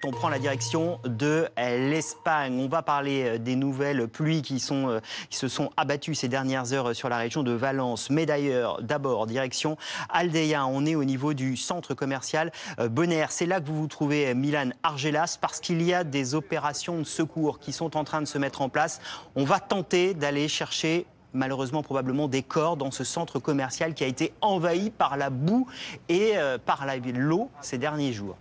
On prend la direction de l'Espagne. On va parler des nouvelles pluies qui se sont abattues ces dernières heures sur la région de Valence. Mais d'ailleurs, d'abord, direction Aldeia. On est au niveau du centre commercial Bonaire. C'est là que vous vous trouvez, Milan Argelas, parce qu'il y a des opérations de secours qui sont en train de se mettre en place. On va tenter d'aller chercher malheureusement probablement des corps dans ce centre commercial qui a été envahi par la boue et par l'eau ces derniers jours.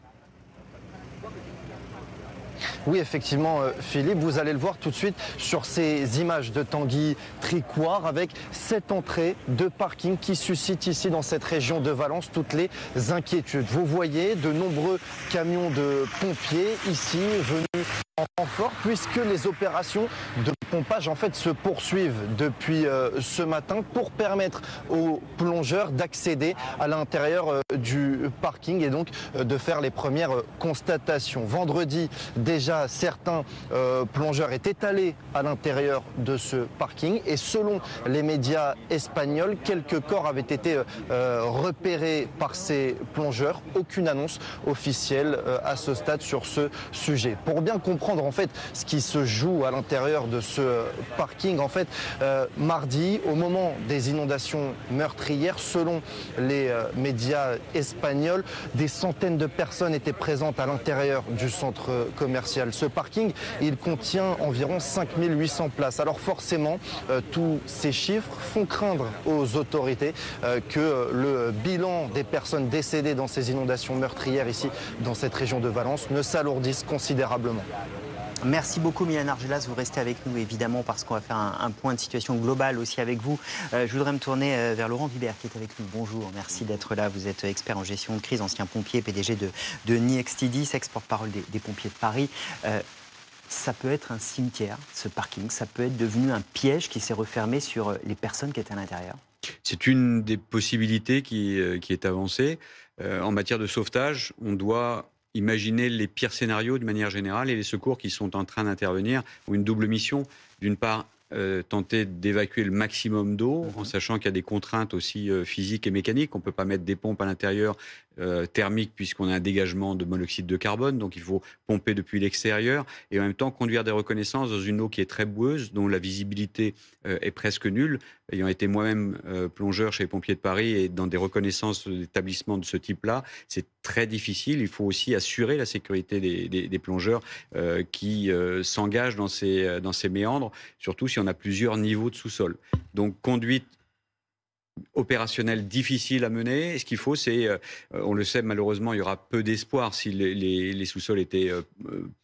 Oui, effectivement, Philippe, vous allez le voir tout de suite sur ces images de Tanguy Tricouart avec cette entrée de parking qui suscite ici dans cette région de Valence toutes les inquiétudes. Vous voyez de nombreux camions de pompiers ici venus en renfort puisque les opérations de pompage en fait se poursuivent depuis ce matin pour permettre aux plongeurs d'accéder à l'intérieur du parking et donc de faire les premières constatations. Vendredi, déjà certains plongeurs étaient allés à l'intérieur de ce parking et selon les médias espagnols, quelques corps avaient été repérés par ces plongeurs. Aucune annonce officielle à ce stade sur ce sujet. Pour bien comprendre en fait ce qui se joue à l'intérieur de ce parking, en fait, mardi, au moment des inondations meurtrières, selon les médias espagnols, des centaines de personnes étaient présentes à l'intérieur du centre commercial. Ce parking, il contient environ 5800 places. Alors forcément, tous ces chiffres font craindre aux autorités que le bilan des personnes décédées dans ces inondations meurtrières ici, dans cette région de Valence, ne s'alourdisse considérablement. Merci beaucoup Milan Argelas, vous restez avec nous évidemment parce qu'on va faire un point de situation global aussi avec vous. Je voudrais me tourner vers Laurent Vibert qui est avec nous. Bonjour, merci d'être là. Vous êtes expert en gestion de crise, ancien pompier, PDG de Niextidis, ex-porte-parole des pompiers de Paris. Ça peut être un cimetière, ce parking, ça peut être devenu un piège qui s'est refermé sur les personnes qui étaient à l'intérieur. C'est une des possibilités qui est avancée. En matière de sauvetage, on doit imaginer les pires scénarios de manière générale et les secours qui sont en train d'intervenir ont une double mission. D'une part, tenter d'évacuer le maximum d'eau, en sachant qu'il y a des contraintes aussi physiques et mécaniques. On ne peut pas mettre des pompes à l'intérieur thermiques puisqu'on a un dégagement de monoxyde de carbone, donc il faut pomper depuis l'extérieur et en même temps conduire des reconnaissances dans une eau qui est très boueuse, dont la visibilité est presque nulle. Ayant été moi-même plongeur chez les pompiers de Paris et dans des reconnaissances d'établissements de ce type-là, c'est très difficile. Il faut aussi assurer la sécurité des plongeurs qui s'engagent dans ces méandres, surtout si on a plusieurs niveaux de sous-sol. Donc conduite opérationnel difficile à mener. Ce qu'il faut, c'est, on le sait malheureusement, il y aura peu d'espoir si les sous-sols étaient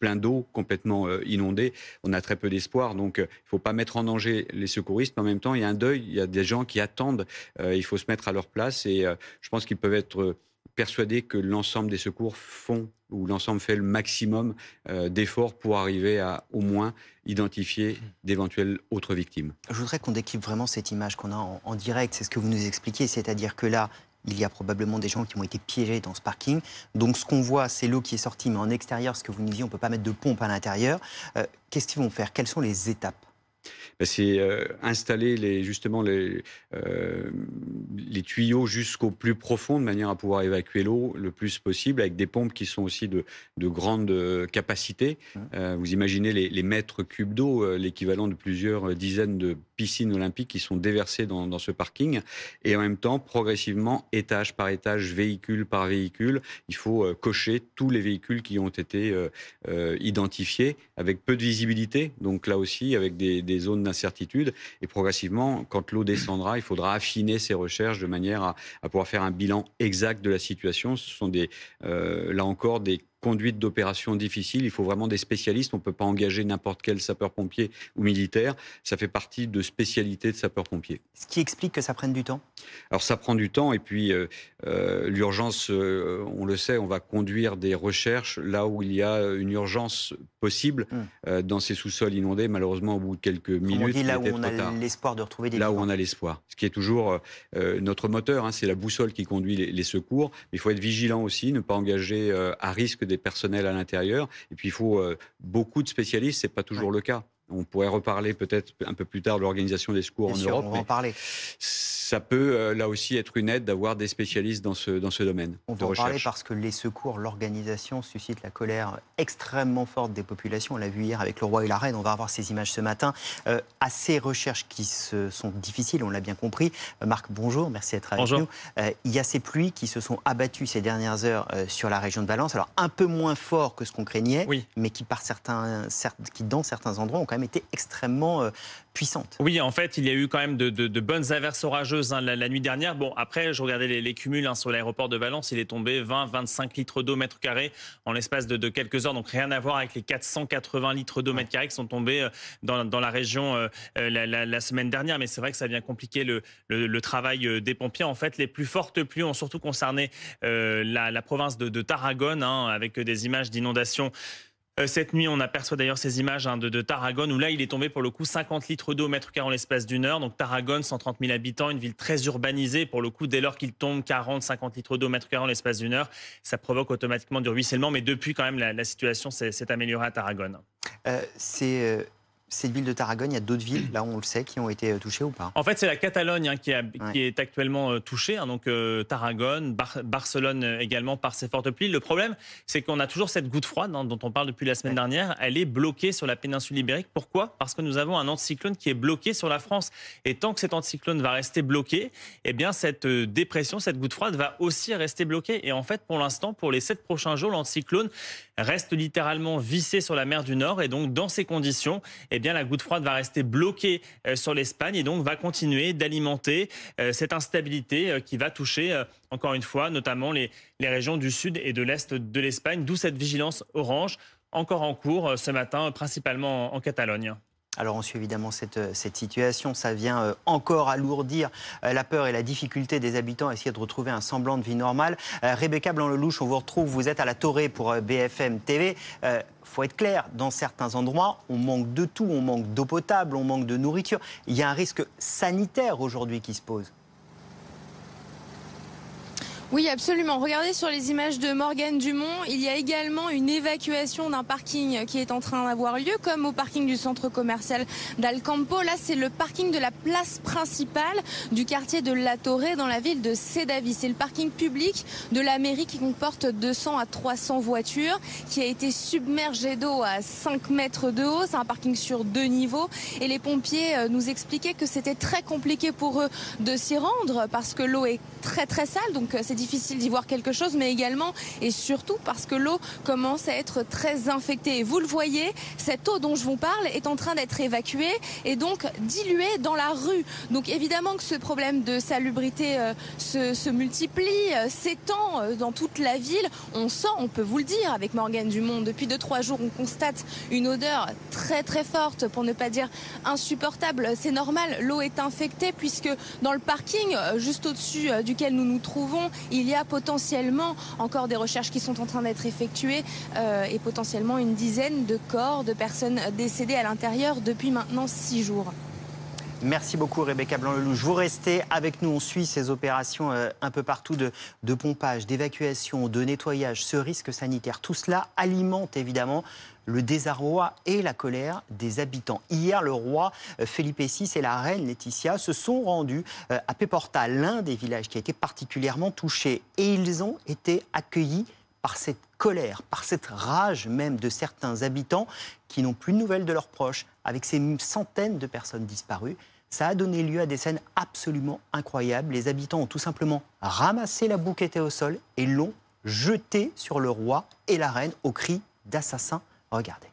pleins d'eau, complètement inondés. On a très peu d'espoir, donc il ne faut pas mettre en danger les secouristes, mais en même temps, il y a un deuil, il y a des gens qui attendent, il faut se mettre à leur place et je pense qu'ils peuvent être persuadés que l'ensemble des secours font où l'ensemble fait le maximum d'efforts pour arriver à au moins identifier d'éventuelles autres victimes. Je voudrais qu'on décrypte vraiment cette image qu'on a en direct, c'est ce que vous nous expliquez, c'est-à-dire que là, il y a probablement des gens qui ont été piégés dans ce parking. Donc ce qu'on voit, c'est l'eau qui est sortie, mais en extérieur, ce que vous nous disiez, on ne peut pas mettre de pompe à l'intérieur. Qu'est-ce qu'ils vont faire? Quelles sont les étapes? C'est installer justement les tuyaux jusqu'au plus profond de manière à pouvoir évacuer l'eau le plus possible avec des pompes qui sont aussi de grande capacité. Vous imaginez les mètres cubes d'eau, l'équivalent de plusieurs dizaines de piscines olympiques qui sont déversées dans ce parking. Et en même temps, progressivement, étage par étage, véhicule par véhicule, il faut cocher tous les véhicules qui ont été identifiés avec peu de visibilité. Donc là aussi, avec des zones d'incertitude. Et progressivement, quand l'eau descendra, il faudra affiner ces recherches de manière à pouvoir faire un bilan exact de la situation. Ce sont là encore des conduite d'opérations difficiles, il faut vraiment des spécialistes. On ne peut pas engager n'importe quel sapeur-pompier ou militaire. Ça fait partie de spécialités de sapeur-pompier. Ce qui explique que ça prenne du temps? Alors ça prend du temps et puis l'urgence, on le sait, on va conduire des recherches là où il y a une urgence possible dans ces sous-sols inondés. Malheureusement, au bout de quelques minutes, on dit là où on a l'espoir de retrouver des là vivants. où on a l'espoir. Ce qui est toujours notre moteur, c'est la boussole qui conduit les secours. Mais il faut être vigilant aussi, ne pas engager à risque des personnels à l'intérieur. Et puis il faut beaucoup de spécialistes, c'est pas toujours le cas. On pourrait reparler peut-être un peu plus tard de l'organisation des secours en Europe. On va en parler. Ça peut là aussi être une aide d'avoir des spécialistes dans ce domaine On de va en parler recherche. parce que les secours, l'organisation suscite la colère extrêmement forte des populations. On l'a vu hier avec le roi et la reine. On va avoir ces images ce matin. À ces recherches qui sont difficiles, on l'a bien compris. Marc, bonjour, merci d'être avec nous. Il y a ces pluies qui se sont abattues ces dernières heures sur la région de Valence. Alors un peu moins fort que ce qu'on craignait, mais qui dans certains endroits ont quand même été extrêmement puissantes. Oui, en fait, il y a eu quand même de bonnes averses orageuses la nuit dernière. Bon, après, je regardais les cumuls sur l'aéroport de Valence. Il est tombé 20-25 litres d'eau mètre carré en l'espace de quelques heures. Donc, rien à voir avec les 480 litres d'eau mètre carré qui sont tombés dans la région la semaine dernière. Mais c'est vrai que ça vient compliquer le travail des pompiers. En fait, les plus fortes pluies ont surtout concerné la province de Tarragone, avec des images d'inondations. Cette nuit, on aperçoit d'ailleurs ces images de Tarragone, où là, il est tombé pour le coup 50 litres d'eau au mètre carré en l'espace d'une heure. Donc Tarragone, 130 000 habitants, une ville très urbanisée. Pour le coup, dès lors qu'il tombe 40-50 litres d'eau au mètre carré en l'espace d'une heure, ça provoque automatiquement du ruissellement. Mais depuis, quand même, la situation s'est améliorée à Tarragone. Cette ville de Tarragone, il y a d'autres villes, là on le sait, qui ont été touchées ou pas? En fait, c'est la Catalogne qui est actuellement touchée, donc Tarragone, Barcelone également par ces fortes pluies. Le problème, c'est qu'on a toujours cette goutte froide dont on parle depuis la semaine dernière. Elle est bloquée sur la péninsule ibérique. Pourquoi? Parce que nous avons un anticyclone qui est bloqué sur la France. Et tant que cet anticyclone va rester bloqué, eh bien cette dépression, cette goutte froide va aussi rester bloquée. Et en fait, pour l'instant, pour les 7 prochains jours, l'anticyclone reste littéralement vissé sur la mer du Nord. Et donc, dans ces conditions, eh bien, la goutte froide va rester bloquée sur l'Espagne et donc va continuer d'alimenter cette instabilité qui va toucher, encore une fois, notamment les régions du sud et de l'est de l'Espagne, d'où cette vigilance orange encore en cours ce matin, principalement en Catalogne. Alors on suit évidemment cette situation, ça vient encore alourdir la peur et la difficulté des habitants à essayer de retrouver un semblant de vie normale. Rebecca Blanc-Lelouch, on vous retrouve, vous êtes à la Torée pour BFM TV. Faut être clair, dans certains endroits, on manque de tout, on manque d'eau potable, on manque de nourriture. Il y a un risque sanitaire aujourd'hui qui se pose. Oui, absolument. Regardez sur les images de Morgane Dumont, il y a également une évacuation d'un parking qui est en train d'avoir lieu, comme au parking du centre commercial d'Alcampo. Là, c'est le parking de la place principale du quartier de La Torre dans la ville de Sédaví. C'est le parking public de la mairie qui comporte 200 à 300 voitures, qui a été submergé d'eau à 5 mètres de haut. C'est un parking sur 2 niveaux. Et les pompiers nous expliquaient que c'était très compliqué pour eux de s'y rendre parce que l'eau est très très sale, donc c'est difficile d'y voir quelque chose, mais également et surtout parce que l'eau commence à être très infectée. Et vous le voyez, cette eau dont je vous parle est en train d'être évacuée et donc diluée dans la rue. Donc évidemment que ce problème de salubrité se multiplie, s'étend dans toute la ville. On sent, on peut vous le dire avec Morgane Dumont, depuis 2-3 jours, on constate une odeur très très forte, pour ne pas dire insupportable. C'est normal, l'eau est infectée puisque dans le parking, juste au-dessus duquel nous nous trouvons, il y a potentiellement encore des recherches qui sont en train d'être effectuées et potentiellement une dizaine de corps de personnes décédées à l'intérieur depuis maintenant 6 jours. Merci beaucoup Rebecca Blanc-Lelouch. Vous restez avec nous, on suit ces opérations un peu partout de pompage, d'évacuation, de nettoyage, ce risque sanitaire. Tout cela alimente évidemment le désarroi et la colère des habitants. Hier, le roi Felipe VI et la reine Laetitia se sont rendus à Peporta, l'un des villages qui a été particulièrement touché. Et ils ont été accueillis par cette colère, par cette rage même de certains habitants qui n'ont plus de nouvelles de leurs proches, avec ces centaines de personnes disparues. Ça a donné lieu à des scènes absolument incroyables. Les habitants ont tout simplement ramassé la boue qui était au sol et l'ont jetée sur le roi et la reine au cri d'assassin. Regardez.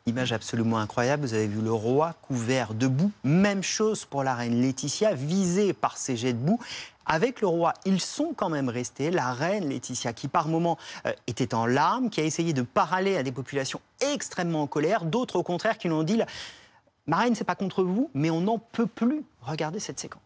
Image absolument incroyable, vous avez vu le roi couvert de boue. Même chose pour la reine Laetitia, visée par ces jets de boue. Avec le roi, ils sont quand même restés. La reine Laetitia, qui par moments était en larmes, qui a essayé de parler à des populations extrêmement en colère. D'autres, au contraire, qui lui ont dit « Ma reine, c'est pas contre vous, mais on n'en peut plus. » Regardez cette séquence.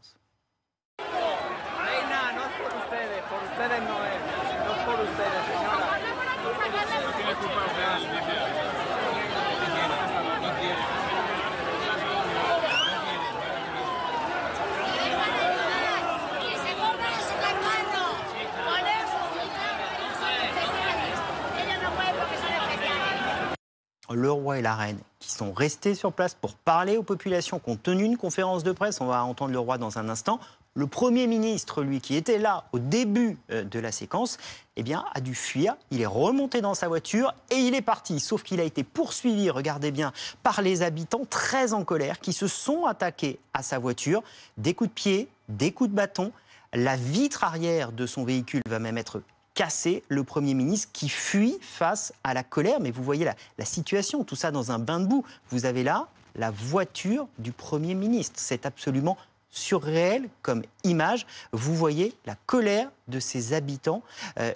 Le roi et la reine qui sont restés sur place pour parler aux populations, qui ont tenu une conférence de presse. On va entendre le roi dans un instant. Le Premier ministre, lui, qui était là au début de la séquence, eh bien, a dû fuir. Il est remonté dans sa voiture et il est parti. Sauf qu'il a été poursuivi, regardez bien, par les habitants très en colère qui se sont attaqués à sa voiture. Des coups de pied, des coups de bâton. La vitre arrière de son véhicule va même être cassé, le Premier ministre qui fuit face à la colère. Mais vous voyez la situation, tout ça dans un bain de boue. Vous avez là la voiture du Premier ministre. C'est absolument surréel comme image. Vous voyez la colère de ces habitants.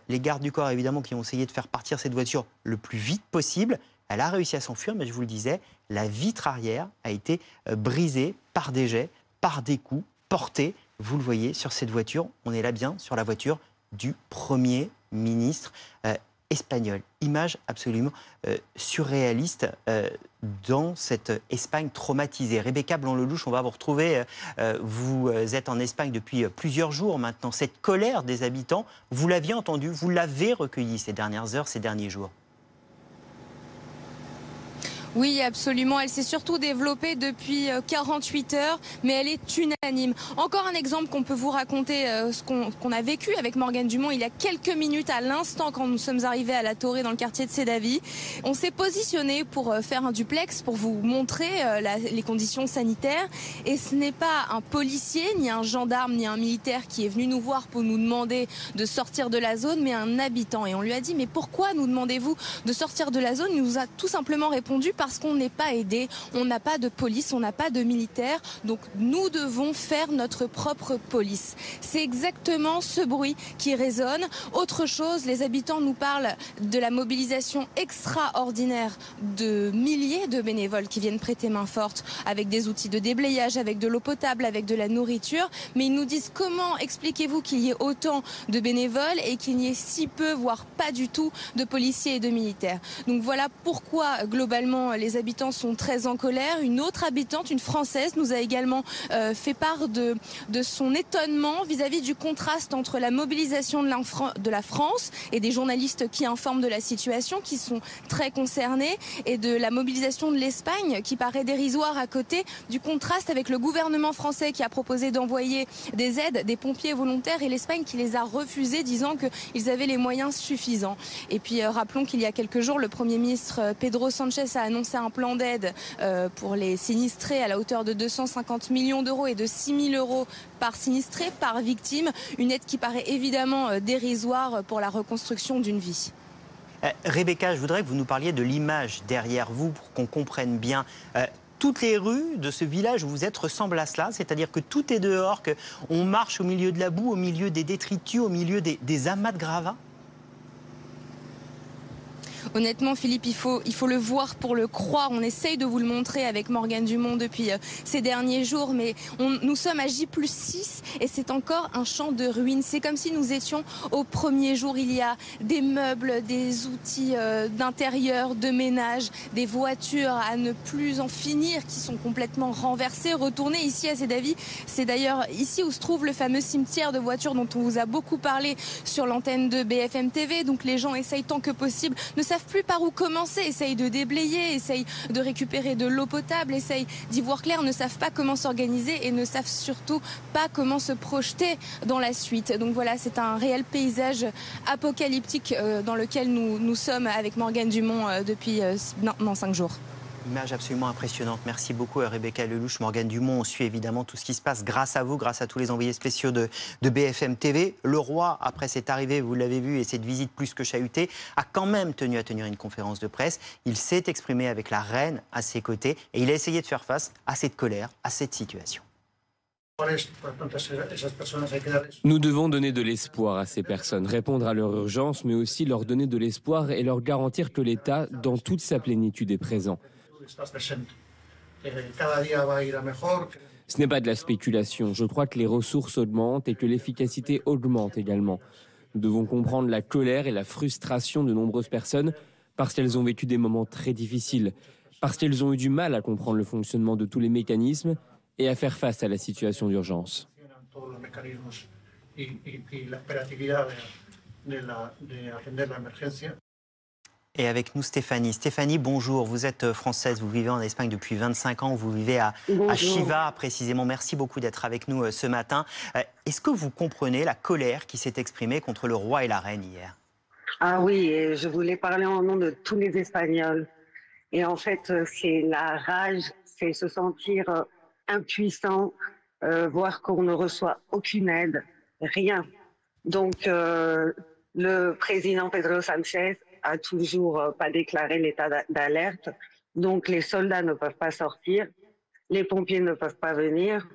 Les gardes du corps, évidemment, qui ont essayé de faire partir cette voiture le plus vite possible. Elle a réussi à s'enfuir, mais je vous le disais, la vitre arrière a été brisée par des jets, par des coups portés. Vous le voyez sur cette voiture. On est là bien sur la voiture du Premier ministre espagnol. Image absolument surréaliste dans cette Espagne traumatisée. Rebecca Blanc-Lelouch, on va vous retrouver. Vous êtes en Espagne depuis plusieurs jours maintenant. Cette colère des habitants, vous l'aviez entendue, vous l'avez recueillie ces dernières heures, ces derniers jours. Oui, absolument. Elle s'est surtout développée depuis 48 heures, mais elle est unanime. Encore un exemple qu'on peut vous raconter, ce qu'on a vécu avec Morgane Dumont il y a quelques minutes à l'instant quand nous sommes arrivés à la Torre dans le quartier de Sédavy. On s'est positionné pour faire un duplex, pour vous montrer les conditions sanitaires. Et ce n'est pas un policier, ni un gendarme, ni un militaire qui est venu nous voir pour nous demander de sortir de la zone, mais un habitant. Et on lui a dit, mais pourquoi nous demandez-vous de sortir de la zone? Il nous a tout simplement répondu, parce qu'on n'est pas aidé, on n'a pas de police, on n'a pas de militaire, donc nous devons faire notre propre police. C'est exactement ce bruit qui résonne. Autre chose, les habitants nous parlent de la mobilisation extraordinaire de milliers de bénévoles qui viennent prêter main forte avec des outils de déblayage, avec de l'eau potable, avec de la nourriture. Mais ils nous disent, comment expliquez-vous qu'il y ait autant de bénévoles et qu'il n'y ait si peu, voire pas du tout, de policiers et de militaires. Donc voilà pourquoi globalement les habitants sont très en colère. Une autre habitante, une Française, nous a également fait part de son étonnement vis-à-vis du contraste entre la mobilisation de la France et des journalistes qui informent de la situation, qui sont très concernés, et de la mobilisation de l'Espagne qui paraît dérisoire à côté, du contraste avec le gouvernement français qui a proposé d'envoyer des aides, des pompiers volontaires, et l'Espagne qui les a refusés, disant qu'ils avaient les moyens suffisants. Et puis rappelons qu'il y a quelques jours, le Premier ministre Pedro Sanchez a annoncé un plan d'aide pour les sinistrés à la hauteur de 250 millions d'euros et de 6 000 euros par sinistré, par victime. Une aide qui paraît évidemment dérisoire pour la reconstruction d'une vie. Rebecca, je voudrais que vous nous parliez de l'image derrière vous pour qu'on comprenne bien. Toutes les rues de ce village où vous êtes ressemblent à cela, c'est-à-dire que tout est dehors, qu'on marche au milieu de la boue, au milieu des détritus, au milieu des amas de gravats. Honnêtement, Philippe, il faut le voir pour le croire. On essaye de vous le montrer avec Morgane Dumont depuis ces derniers jours, mais nous sommes à J+6 et c'est encore un champ de ruines. C'est comme si nous étions au premier jour. Il y a des meubles, des outils d'intérieur, de ménage, des voitures à ne plus en finir qui sont complètement renversées, retournées ici à Sédavy. C'est d'ailleurs ici où se trouve le fameux cimetière de voitures dont on vous a beaucoup parlé sur l'antenne de BFM TV. Donc les gens essayent tant que possible, ne savent plus par où commencer, essayent de déblayer, essayent de récupérer de l'eau potable, essayent d'y voir clair, ne savent pas comment s'organiser et ne savent surtout pas comment se projeter dans la suite. Donc voilà, c'est un réel paysage apocalyptique dans lequel nous sommes avec Morgane Dumont depuis maintenant 5 jours. Image absolument impressionnante. Merci beaucoup Rebecca Lelouch, Morgane Dumont. On suit évidemment tout ce qui se passe grâce à vous, grâce à tous les envoyés spéciaux de BFM TV. Le roi, après cette arrivée, vous l'avez vu, et cette visite plus que chahutée, a quand même tenu à tenir une conférence de presse. Il s'est exprimé avec la reine à ses côtés et il a essayé de faire face à cette colère, à cette situation. Nous devons donner de l'espoir à ces personnes, répondre à leur urgence, mais aussi leur donner de l'espoir et leur garantir que l'État, dans toute sa plénitude, est présent. Ce n'est pas de la spéculation. Je crois que les ressources augmentent et que l'efficacité augmente également. Nous devons comprendre la colère et la frustration de nombreuses personnes parce qu'elles ont vécu des moments très difficiles, parce qu'elles ont eu du mal à comprendre le fonctionnement de tous les mécanismes et à faire face à la situation d'urgence. Et avec nous Stéphanie. Stéphanie, bonjour. Vous êtes française, vous vivez en Espagne depuis 25 ans, vous vivez à Chiva précisément. Merci beaucoup d'être avec nous ce matin. Est-ce que vous comprenez la colère qui s'est exprimée contre le roi et la reine hier? Ah oui, et je voulais parler en nom de tous les Espagnols. Et en fait, c'est la rage, c'est se sentir impuissant, voir qu'on ne reçoit aucune aide, rien. Donc, le président Pedro Sánchez a toujours pas déclaré l'état d'alerte. Donc, les soldats ne peuvent pas sortir, les pompiers ne peuvent pas venir.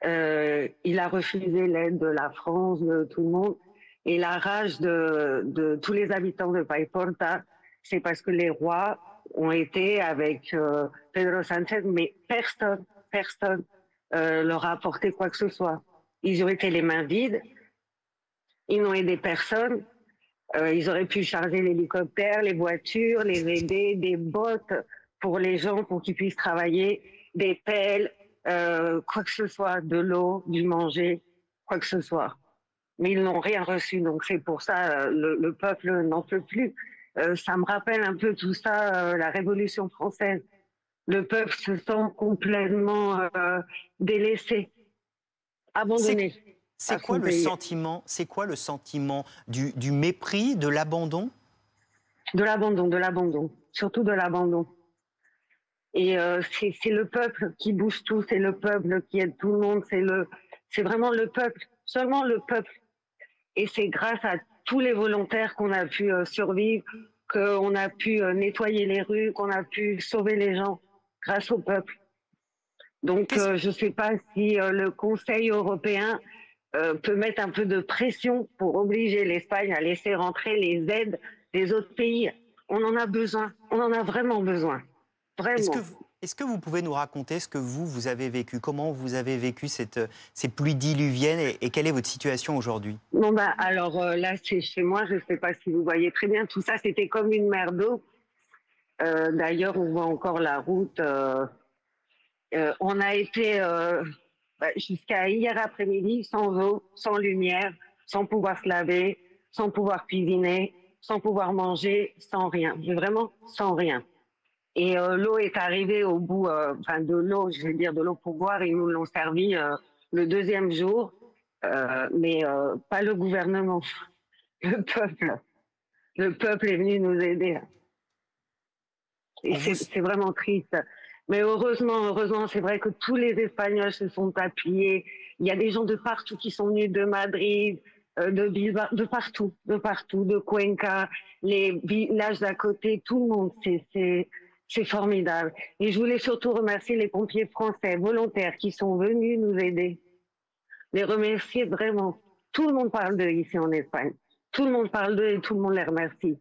Il a refusé l'aide de la France, de tout le monde. Et la rage de tous les habitants de Paiporta, c'est parce que les rois ont été avec Pedro Sánchez, mais personne leur a apporté quoi que ce soit. Ils ont été les mains vides, ils n'ont aidé personne. Ils auraient pu charger l'hélicoptère, les voitures, les aider, des bottes pour les gens, pour qu'ils puissent travailler, des pelles, quoi que ce soit, de l'eau, du manger, quoi que ce soit. Mais ils n'ont rien reçu, donc c'est pour ça le peuple n'en peut plus. Ça me rappelle un peu tout ça, la Révolution française. Le peuple se sent complètement délaissé, abandonné. C'est quoi le sentiment du mépris, de l'abandon? De l'abandon, surtout de l'abandon. Et c'est le peuple qui bouge tout, c'est le peuple qui aide tout le monde, c'est vraiment le peuple, seulement le peuple. Et c'est grâce à tous les volontaires qu'on a pu survivre, qu'on a pu nettoyer les rues, qu'on a pu sauver les gens, grâce au peuple. Donc je ne sais pas si le Conseil européen peut mettre un peu de pression pour obliger l'Espagne à laisser rentrer les aides des autres pays. On en a besoin, on en a vraiment besoin. Vraiment. Est-ce que vous pouvez nous raconter ce que vous avez vécu? Comment vous avez vécu ces pluies diluviennes et quelle est votre situation aujourd'hui? Non, alors là, c'est chez moi, je ne sais pas si vous voyez très bien, tout ça, c'était comme une mer d'eau. D'ailleurs, on voit encore la route. On a été jusqu'à hier après-midi sans eau, sans lumière, sans pouvoir se laver, sans pouvoir cuisiner, sans pouvoir manger, sans rien. Mais vraiment sans rien. Et l'eau est arrivée au bout de l'eau, je vais dire de l'eau pour boire. Ils nous l'ont servi le deuxième jour, mais pas le gouvernement, le peuple. Le peuple est venu nous aider. Et c'est vraiment triste. Mais heureusement, c'est vrai que tous les Espagnols se sont appuyés. Il y a des gens de partout qui sont venus, de Madrid, de Bilbao, de partout, de Cuenca, les villages d'à côté, tout le monde. C'est formidable. Et je voulais surtout remercier les pompiers français volontaires qui sont venus nous aider. Les remercier vraiment. Tout le monde parle d'eux ici en Espagne. Tout le monde parle d'eux et tout le monde les remercie.